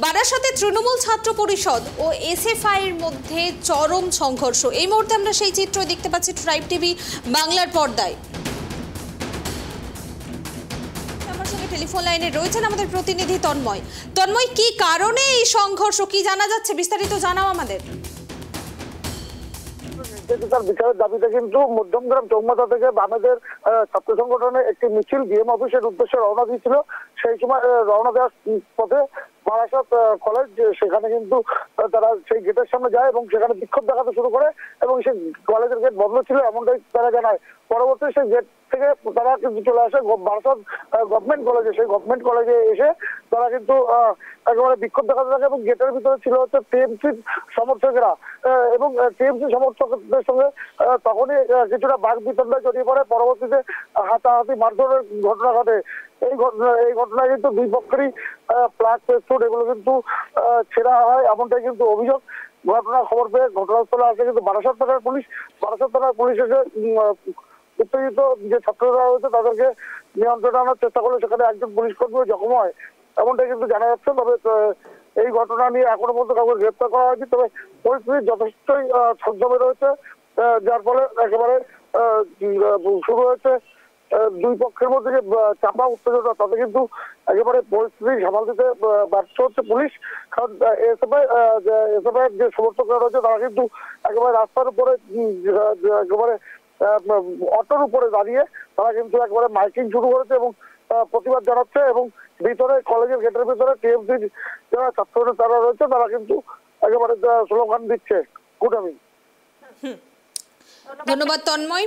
বারাসাতে তৃণমূল ছাত্র পরিষদ ও এসএফআই এর মধ্যে চরম সংঘর্ষ। এই মুহূর্তে আমরা সেই চিত্র দেখতে পাচ্ছি ট্রাইব টিভি বাংলার পর্দায়। আমার সঙ্গে টেলিফোন লাইনে রয়েছেন আমাদের প্রতিনিধি তন্ময়। তন্ময়, কি কারণে এই সংঘর্ষ, কি জানা যাচ্ছে, বিস্তারিত জানাও আমাদের। বিচারের দাবিতে কিন্তু মধ্যমগ্রাম চৌমাথা থেকে বামেদের ছাত্র সংগঠনের একটি মিছিল ডিএম অফিসের উদ্দেশ্যে রওনা দিয়েছিল। সেই সময় রওনা দেওয়ার পথে বারাসাত কলেজ, সেখানে কিন্তু তারা সেই গেটের সামনে যায় এবং সেখানে বিক্ষোভ দেখাতে শুরু করে এবং সেই কলেজের গেট বন্ধ ছিল এমনটাই তারা জানায়। পরবর্তী সেই গেট থেকে তারা কিন্তু চলে আসে বারাসাত গভর্নমেন্ট কলেজে। সেই গভর্নমেন্ট কলেজে এসে তারা কিন্তু একেবারে বিক্ষোভ দেখাতে থাকে এবং গেটের ভিতরে ছিল হচ্ছে টিএমসি সমর্থকেরা এবং টিএমসি সমর্থকদের সঙ্গে তখনই কিছুটা বাঘ বিতণ্ডায় জড়িয়ে পড়ে। পরবর্তীতে হাতাহাতি মারধরের ঘটনা ঘটে। এই ঘটনায় কিন্তু দুই পক্ষেরই প্লাগ পেস্টুন এগুলো কিন্তু ছেঁড়া হয়, এমনটাই কিন্তু অভিযোগ। ঘটনার খবর পেয়ে ঘটনাস্থলে আসে কিন্তু বারাসাত থানার পুলিশ। বারাসাত থানার পুলিশ এসে উত্তেজিত যে ছাত্ররা রয়েছে তাদেরকে নিয়ন্ত্রণে আনার চেষ্টা করলে সেখানে একজন পুলিশ কর্মী জখম হয়, এমনটাই কিন্তু জানা যাচ্ছে। তবে এই ঘটনা নিয়ে এখনো পর্যন্ত কাউকে গ্রেপ্তার করা হয়নি। তবে পরিস্থিতি যথেষ্টই ছমছমে রয়েছে, যার ফলে একেবারে শুরু হয়েছে দুই পক্ষের মধ্যে যে চাপা উত্তেজনা, তাতে কিন্তু একেবারে পরিস্থিতি সামাল দিতে ব্যর্থ হচ্ছে পুলিশ। কারণ এসএফআই যে সমর্থকরা রয়েছে তারা কিন্তু একেবারে রাস্তার উপরে একেবারে অটোর উপরে দাঁড়িয়ে তারা কিন্তু একেবারে মাইকিং শুরু করেছে এবং প্রতিবাদ জানাচ্ছে এবং ভিতরে কলেজের গেটের ভিতরে টিএমসি যারা ছাত্র তারা রয়েছে তারা কিন্তু একেবারে স্লোগান দিচ্ছে। Good evening. ধন্যবাদ তন্ময়।